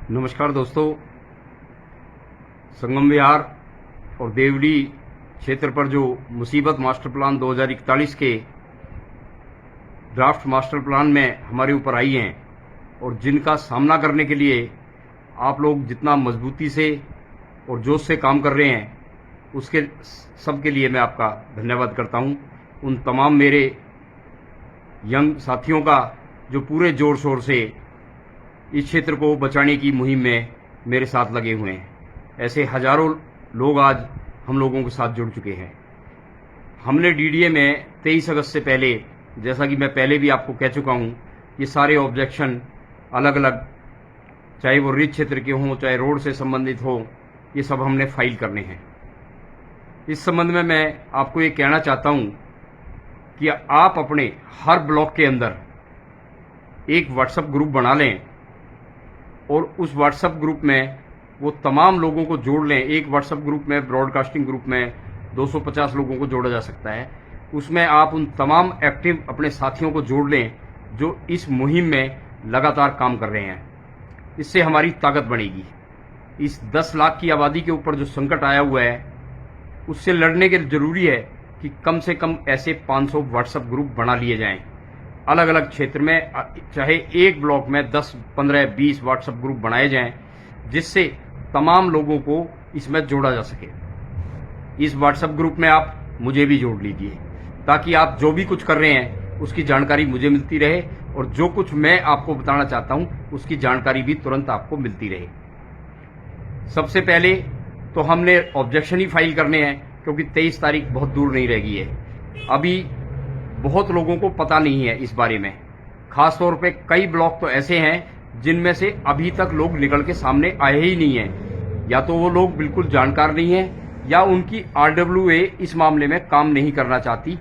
नमस्कार दोस्तों, संगम विहार और देवड़ी क्षेत्र पर जो मुसीबत मास्टर प्लान 2041 के ड्राफ्ट मास्टर प्लान में हमारे ऊपर आई हैं और जिनका सामना करने के लिए आप लोग जितना मजबूती से और जोश से काम कर रहे हैं, उसके सबके लिए मैं आपका धन्यवाद करता हूं। उन तमाम मेरे यंग साथियों का जो पूरे जोर शोर से इस क्षेत्र को बचाने की मुहिम में मेरे साथ लगे हुए हैं। ऐसे हजारों लोग आज हम लोगों के साथ जुड़ चुके हैं। हमने डीडीए में 23 अगस्त से पहले, जैसा कि मैं पहले भी आपको कह चुका हूं, ये सारे ऑब्जेक्शन अलग अलग, चाहे वो रिच क्षेत्र के हों, चाहे रोड से संबंधित हो, ये सब हमने फाइल करने हैं। इस संबंध में मैं आपको ये कहना चाहता हूं कि आप अपने हर ब्लॉक के अंदर एक व्हाट्सएप ग्रुप बना लें और उस व्हाट्सएप ग्रुप में वो तमाम लोगों को जोड़ लें। एक व्हाट्सएप ग्रुप में, ब्रॉडकास्टिंग ग्रुप में 250 लोगों को जोड़ा जा सकता है। उसमें आप उन तमाम एक्टिव अपने साथियों को जोड़ लें जो इस मुहिम में लगातार काम कर रहे हैं। इससे हमारी ताकत बढ़ेगी। इस 10 लाख की आबादी के ऊपर जो संकट आया हुआ है, उससे लड़ने के लिए जरूरी है कि कम से कम ऐसे 500 व्हाट्सएप ग्रुप बना लिए जाएं। अलग अलग क्षेत्र में, चाहे एक ब्लॉक में 10, 15, 20 व्हाट्सएप ग्रुप बनाए जाएं, जिससे तमाम लोगों को इसमें जोड़ा जा सके। इस व्हाट्सएप ग्रुप में आप मुझे भी जोड़ लीजिए, ताकि आप जो भी कुछ कर रहे हैं उसकी जानकारी मुझे मिलती रहे और जो कुछ मैं आपको बताना चाहता हूं उसकी जानकारी भी तुरंत आपको मिलती रहे। सबसे पहले तो हमने ऑब्जेक्शन ही फाइल करने हैं, क्योंकि 23 तारीख बहुत दूर नहीं रह गई है। अभी बहुत लोगों को पता नहीं है इस बारे में। खासतौर पे कई ब्लॉक तो ऐसे हैं जिनमें से अभी तक लोग निकल के सामने आए ही नहीं हैं। या तो वो लोग बिल्कुल जानकार नहीं हैं, या उनकी आरडब्ल्यूए इस मामले में काम नहीं करना चाहती।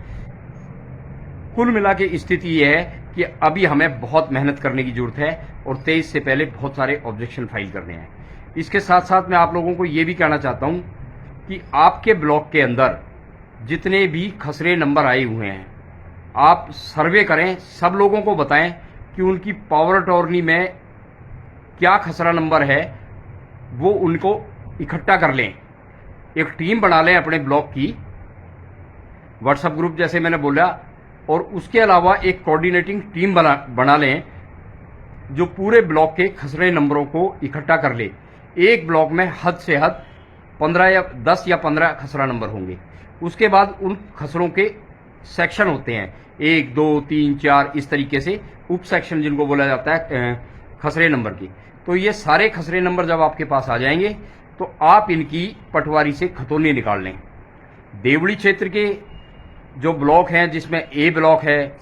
कुल मिला के स्थिति यह है कि अभी हमें बहुत मेहनत करने की जरूरत है और 23 से पहले बहुत सारे ऑब्जेक्शन फाइल करने हैं। इसके साथ साथ मैं आप लोगों को ये भी कहना चाहता हूं कि आपके ब्लॉक के अंदर जितने भी खसरे नंबर आए हुए हैं, आप सर्वे करें, सब लोगों को बताएं कि उनकी पावर अटॉर्नी में क्या खसरा नंबर है, वो उनको इकट्ठा कर लें। एक टीम बना लें अपने ब्लॉक की, व्हाट्सएप ग्रुप जैसे मैंने बोला, और उसके अलावा एक कोऑर्डिनेटिंग टीम बना लें जो पूरे ब्लॉक के खसरे नंबरों को इकट्ठा कर ले। एक ब्लॉक में हद से हद 15 या 10 या 15 खसरा नंबर होंगे। उसके बाद उन खसरों के सेक्शन होते हैं, 1, 2, 3, 4, इस तरीके से उप सेक्शन जिनको बोला जाता है खसरे नंबर की। तो ये सारे खसरे नंबर जब आपके पास आ जाएंगे तो आप इनकी पटवारी से खतौनी निकाल लें। देवड़ी क्षेत्र के जो ब्लॉक हैं, जिसमें ए ब्लॉक है,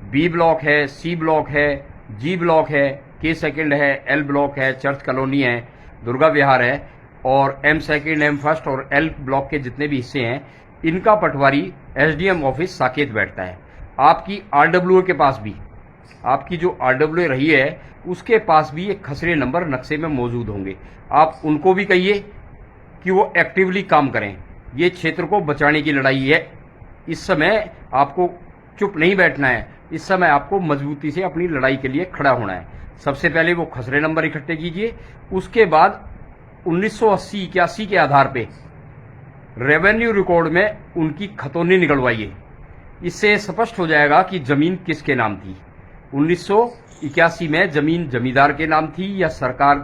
बी ब्लॉक है, सी ब्लॉक है, जी ब्लॉक है, के सेकंड है, एल ब्लॉक है, चर्च कॉलोनी है, दुर्गा विहार है, और एम सेकंड, एम फर्स्ट और एल ब्लॉक के जितने भी हिस्से हैं, इनका पटवारी एसडीएम ऑफिस साकेत बैठता है। आपकी आरडब्ल्यूए के पास भी, आपकी जो आरडब्ल्यूए रही है उसके पास भी एक खसरे नंबर नक्शे में मौजूद होंगे। आप उनको भी कहिए कि वो एक्टिवली काम करें। ये क्षेत्र को बचाने की लड़ाई है। इस समय आपको चुप नहीं बैठना है, इस समय आपको मजबूती से अपनी लड़ाई के लिए खड़ा होना है। सबसे पहले वो खसरे नंबर इकट्ठे कीजिए, उसके बाद 1980-81 के आधार पे रेवेन्यू रिकॉर्ड में उनकी खतौनी निकलवाइए। इससे स्पष्ट हो जाएगा कि जमीन किसके नाम थी। 1981 में जमीन जमींदार के नाम थी या सरकार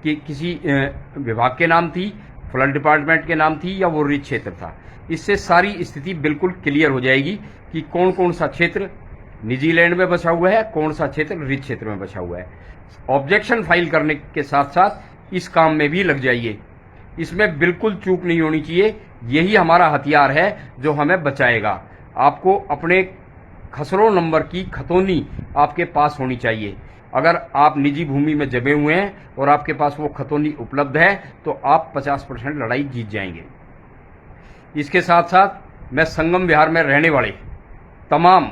के किसी विभाग के नाम थी, फ्लड डिपार्टमेंट के नाम थी, या वो रिच क्षेत्र था। इससे सारी स्थिति बिल्कुल क्लियर हो जाएगी कि कौन कौन सा क्षेत्र निजी लैंड में बचा हुआ है, कौन सा क्षेत्र रिच क्षेत्र में बचा हुआ है। ऑब्जेक्शन फाइल करने के साथ साथ इस काम में भी लग जाइए। इसमें बिल्कुल चूक नहीं होनी चाहिए। यही हमारा हथियार है जो हमें बचाएगा। आपको अपने खसरों नंबर की खतौनी आपके पास होनी चाहिए। अगर आप निजी भूमि में जमे हुए हैं और आपके पास वो खतौनी उपलब्ध है तो आप 50% लड़ाई जीत जाएंगे। इसके साथ साथ मैं संगम विहार में रहने वाले तमाम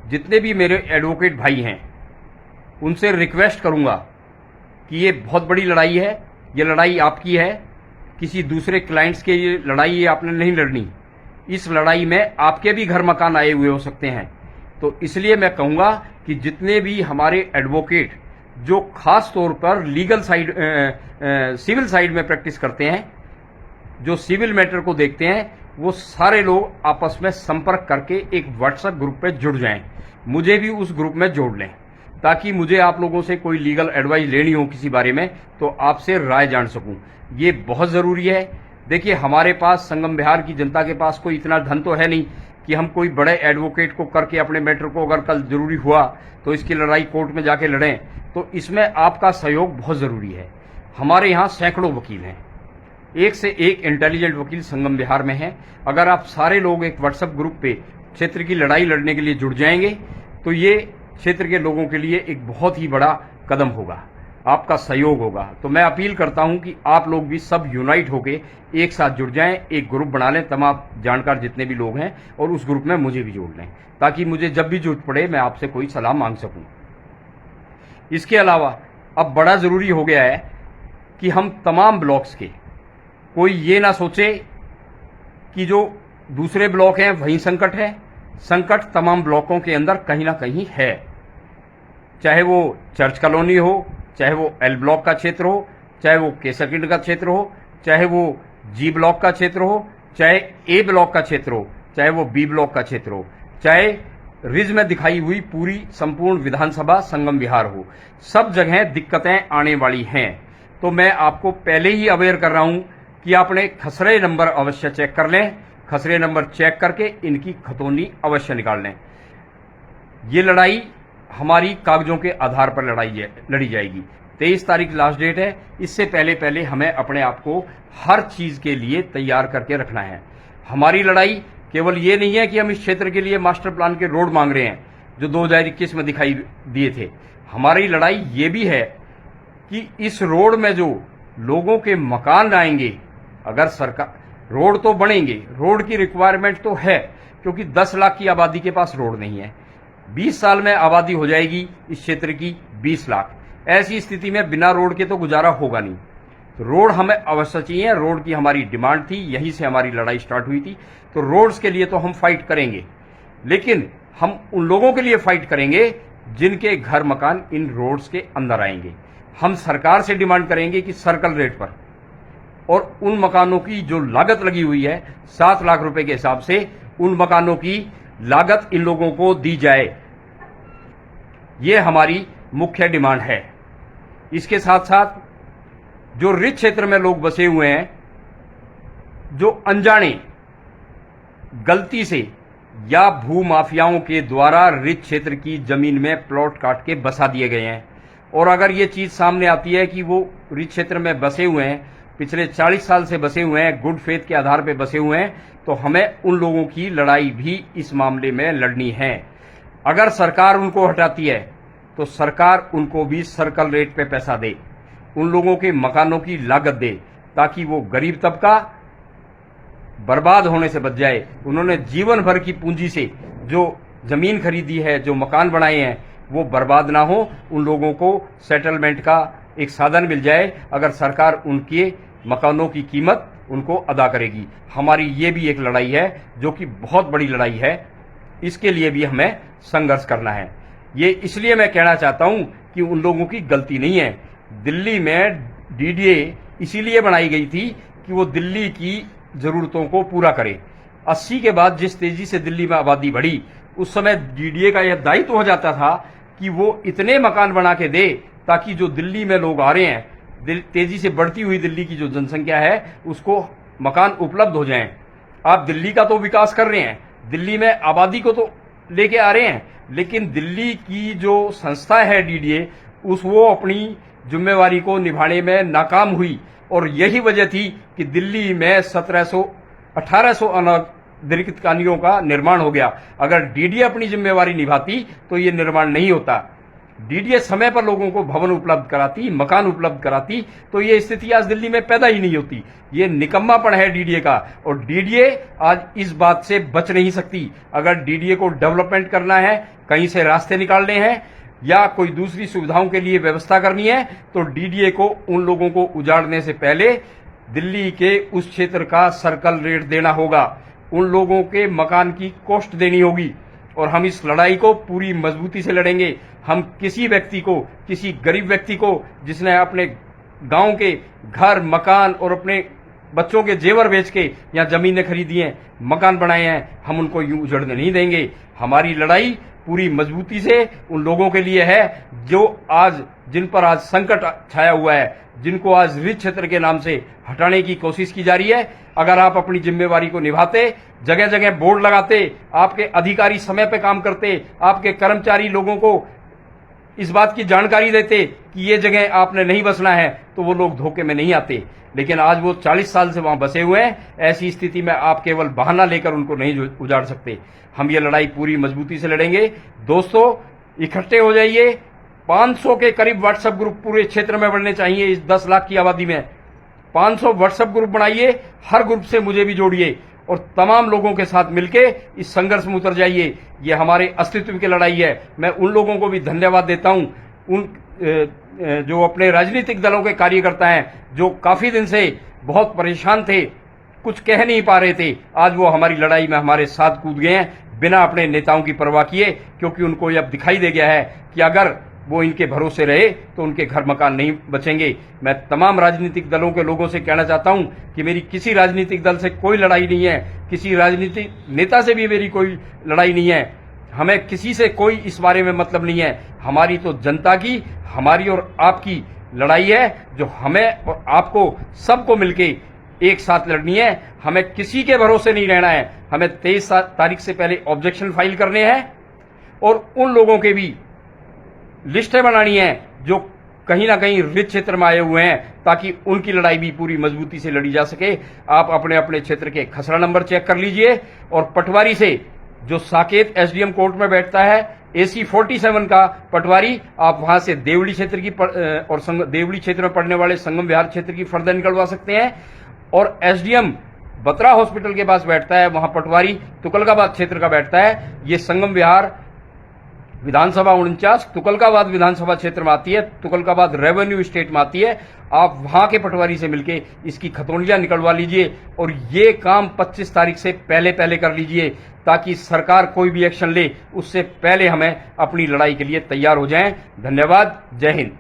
जितने भी मेरे एडवोकेट भाई हैं, उनसे रिक्वेस्ट करूंगा कि ये बहुत बड़ी लड़ाई है। ये लड़ाई आपकी है, किसी दूसरे क्लाइंट्स के लिए लड़ाई ये आपने नहीं लड़नी। इस लड़ाई में आपके भी घर मकान आए हुए हो सकते हैं। तो इसलिए मैं कहूंगा कि जितने भी हमारे एडवोकेट जो खास तौर पर लीगल साइड सिविल साइड में प्रैक्टिस करते हैं, जो सिविल मैटर को देखते हैं, वो सारे लोग आपस में संपर्क करके एक व्हाट्सएप ग्रुप पे जुड़ जाएं। मुझे भी उस ग्रुप में जोड़ लें, ताकि मुझे आप लोगों से कोई लीगल एडवाइस लेनी हो किसी बारे में तो आपसे राय जान सकूं। ये बहुत ज़रूरी है। देखिए, हमारे पास, संगम बिहार की जनता के पास कोई इतना धन तो है नहीं कि हम कोई बड़े एडवोकेट को करके अपने मैटर को, अगर कल जरूरी हुआ तो इसकी लड़ाई कोर्ट में जाके लड़ें। तो इसमें आपका सहयोग बहुत ज़रूरी है। हमारे यहाँ सैकड़ों वकील हैं, एक से एक इंटेलिजेंट वकील संगम बिहार में हैं। अगर आप सारे लोग एक व्हाट्सएप ग्रुप पे क्षेत्र की लड़ाई लड़ने के लिए जुड़ जाएंगे तो ये क्षेत्र के लोगों के लिए एक बहुत ही बड़ा कदम होगा, आपका सहयोग होगा। तो मैं अपील करता हूं कि आप लोग भी सब यूनाइट होके एक साथ जुड़ जाएं, एक ग्रुप बना लें, तमाम जानकार जितने भी लोग हैं, और उस ग्रुप में मुझे भी जोड़ लें, ताकि मुझे जब भी जरूरत पड़े मैं आपसे कोई सलाह मांग सकूं। इसके अलावा अब बड़ा जरूरी हो गया है कि हम तमाम ब्लॉक्स के, कोई ये ना सोचे कि जो दूसरे ब्लॉक हैं वहीं संकट है। संकट तमाम ब्लॉकों के अंदर कहीं ना कहीं है, चाहे वो चर्च कॉलोनी हो, चाहे वो एल ब्लॉक का क्षेत्र हो, चाहे वो केसरकिंड का क्षेत्र हो, चाहे वो जी ब्लॉक का क्षेत्र हो, चाहे ए ब्लॉक का क्षेत्र हो, चाहे वो बी ब्लॉक का क्षेत्र हो, चाहे रिज में दिखाई हुई पूरी संपूर्ण विधानसभा संगम विहार हो, सब जगह दिक्कतें आने वाली हैं। तो मैं आपको पहले ही अवेयर कर रहा हूं कि आपने खसरे नंबर अवश्य चेक कर लें। खसरे नंबर चेक करके इनकी खतौनी अवश्य निकाल लें। ये लड़ाई हमारी कागजों के आधार पर लड़ी जाएगी। 23 तारीख लास्ट डेट है। इससे पहले पहले हमें अपने आप को हर चीज के लिए तैयार करके रखना है। हमारी लड़ाई केवल ये नहीं है कि हम इस क्षेत्र के लिए मास्टर प्लान के रोड मांग रहे हैं जो 2021 में दिखाई दिए थे। हमारी लड़ाई ये भी है कि इस रोड में जो लोगों के मकान आएंगे, अगर सरकार, रोड तो बनेंगे, रोड की रिक्वायरमेंट तो है, क्योंकि 10 लाख की आबादी के पास रोड नहीं है। 20 साल में आबादी हो जाएगी इस क्षेत्र की 20 लाख। ऐसी स्थिति में बिना रोड के तो गुजारा होगा नहीं। तो रोड हमें अवश्य चाहिए, रोड की हमारी डिमांड थी, यहीं से हमारी लड़ाई स्टार्ट हुई थी। तो रोड्स के लिए तो हम फाइट करेंगे, लेकिन हम उन लोगों के लिए फाइट करेंगे जिनके घर मकान इन रोड्स के अंदर आएंगे। हम सरकार से डिमांड करेंगे कि सर्कल रेट पर और उन मकानों की जो लागत लगी हुई है 7 लाख रुपए के हिसाब से, उन मकानों की लागत इन लोगों को दी जाए। ये हमारी मुख्य डिमांड है। इसके साथ साथ जो रिच क्षेत्र में लोग बसे हुए हैं, जो अनजाने गलती से या भू माफियाओं के द्वारा रिच क्षेत्र की जमीन में प्लॉट काट के बसा दिए गए हैं, और अगर ये चीज सामने आती है कि वो रिच क्षेत्र में बसे हुए हैं, पिछले 40 साल से बसे हुए हैं, गुड फेथ के आधार पर बसे हुए हैं, तो हमें उन लोगों की लड़ाई भी इस मामले में लड़नी है। अगर सरकार उनको हटाती है तो सरकार उनको भी सर्कल रेट पे पैसा दे, उन लोगों के मकानों की लागत दे, ताकि वो गरीब तबका बर्बाद होने से बच जाए। उन्होंने जीवन भर की पूंजी से जो जमीन खरीदी है, जो मकान बनाए हैं, वो बर्बाद ना हो। उन लोगों को सेटलमेंट का एक साधन मिल जाए अगर सरकार उनके मकानों की कीमत उनको अदा करेगी। हमारी ये भी एक लड़ाई है जो कि बहुत बड़ी लड़ाई है। इसके लिए भी हमें संघर्ष करना है। ये इसलिए मैं कहना चाहता हूं कि उन लोगों की गलती नहीं है। दिल्ली में डीडीए इसीलिए बनाई गई थी कि वो दिल्ली की जरूरतों को पूरा करे। 80 के बाद जिस तेजी से दिल्ली में आबादी बढ़ी, उस समय डीडीए का यह दायित्व हो जाता था कि वो इतने मकान बना के दे ताकि जो दिल्ली में लोग आ रहे हैं, तेजी से बढ़ती हुई दिल्ली की जो जनसंख्या है, उसको मकान उपलब्ध हो जाएं। आप दिल्ली का तो विकास कर रहे हैं, दिल्ली में आबादी को तो लेके आ रहे हैं, लेकिन दिल्ली की जो संस्था है डीडीए, वो अपनी जिम्मेवारी को निभाने में नाकाम हुई। और यही वजह थी कि दिल्ली में 1800 अनाधिकृत कॉलोनियों का निर्माण हो गया। अगर डीडीए अपनी जिम्मेवारी निभाती तो ये निर्माण नहीं होता। डीडीए समय पर लोगों को भवन उपलब्ध कराती, मकान उपलब्ध कराती, तो ये स्थिति आज दिल्ली में पैदा ही नहीं होती। ये निकम्मापन है डीडीए का, और डीडीए आज इस बात से बच नहीं सकती। अगर डीडीए को डेवलपमेंट करना है, कहीं से रास्ते निकालने हैं या कोई दूसरी सुविधाओं के लिए व्यवस्था करनी है, तो डीडीए को उन लोगों को उजाड़ने से पहले दिल्ली के उस क्षेत्र का सर्कल रेट देना होगा, उन लोगों के मकान की कॉस्ट देनी होगी। और हम इस लड़ाई को पूरी मजबूती से लड़ेंगे। हम किसी व्यक्ति को, किसी गरीब व्यक्ति को जिसने अपने गांव के घर, मकान और अपने बच्चों के जेवर बेच के यहाँ जमीनें खरीदी हैं, मकान बनाए हैं, हम उनको यूं उजड़ने नहीं देंगे। हमारी लड़ाई पूरी मजबूती से उन लोगों के लिए है जो आज, जिन पर आज संकट छाया हुआ है, जिनको आज रिच क्षेत्र के नाम से हटाने की कोशिश की जा रही है। अगर आप अपनी जिम्मेवारी को निभाते, जगह जगह बोर्ड लगाते, आपके अधिकारी समय पे काम करते, आपके कर्मचारी लोगों को इस बात की जानकारी देते कि ये जगह आपने नहीं बसना है, तो वो लोग धोखे में नहीं आते। लेकिन आज वो 40 साल से वहां बसे हुए हैं। ऐसी स्थिति में आप केवल बहाना लेकर उनको नहीं उजाड़ सकते। हम ये लड़ाई पूरी मजबूती से लड़ेंगे। दोस्तों, इकट्ठे हो जाइए। 500 के करीब व्हाट्सएप ग्रुप पूरे क्षेत्र में बनने चाहिए। इस 10 लाख की आबादी में 500 व्हाट्सएप ग्रुप बनाइए। हर ग्रुप से मुझे भी जोड़िए और तमाम लोगों के साथ मिलके इस संघर्ष में उतर जाइए। ये हमारे अस्तित्व की लड़ाई है। मैं उन लोगों को भी धन्यवाद देता हूं, उन जो अपने राजनीतिक दलों के कार्यकर्ता हैं, जो काफी दिन से बहुत परेशान थे, कुछ कह नहीं पा रहे थे। आज वो हमारी लड़ाई में हमारे साथ कूद गए हैं बिना अपने नेताओं की परवाह किए, क्योंकि उनको ये अब दिखाई दे गया है कि अगर वो इनके भरोसे रहे तो उनके घर मकान नहीं बचेंगे। मैं तमाम राजनीतिक दलों के लोगों से कहना चाहता हूं कि मेरी किसी राजनीतिक दल से कोई लड़ाई नहीं है, किसी राजनीतिक नेता से भी मेरी कोई लड़ाई नहीं है। हमें किसी से कोई इस बारे में मतलब नहीं है। हमारी तो जनता की, हमारी और आपकी लड़ाई है, जो हमें और आपको सबको मिलके एक साथ लड़नी है। हमें किसी के भरोसे नहीं रहना है। हमें 23 तारीख से पहले ऑब्जेक्शन फाइल करने हैं और उन लोगों के भी लिस्टें बनानी है जो कहीं ना कहीं रिच क्षेत्र में आए हुए हैं, ताकि उनकी लड़ाई भी पूरी मजबूती से लड़ी जा सके। आप अपने अपने क्षेत्र के खसरा नंबर चेक कर लीजिए और पटवारी से, जो साकेत एसडीएम कोर्ट में बैठता है, AC 47 का पटवारी, आप वहां से देवली क्षेत्र की और देवली क्षेत्र में पड़ने वाले संगम विहार क्षेत्र की फर्दर निकलवा सकते हैं। और एसडीएम बत्रा हॉस्पिटल के पास बैठता है, वहां पटवारी तुगलकाबाद क्षेत्र का बैठता है। ये संगम विहार विधानसभा 49 तुगलकाबाद विधानसभा क्षेत्र में आती है, तुगलकाबाद रेवेन्यू स्टेट में आती है। आप वहां के पटवारी से मिलके इसकी खतौनियां निकलवा लीजिए और ये काम 25 तारीख से पहले कर लीजिए, ताकि सरकार कोई भी एक्शन ले उससे पहले हमें अपनी लड़ाई के लिए तैयार हो जाएं। धन्यवाद। जय हिंद।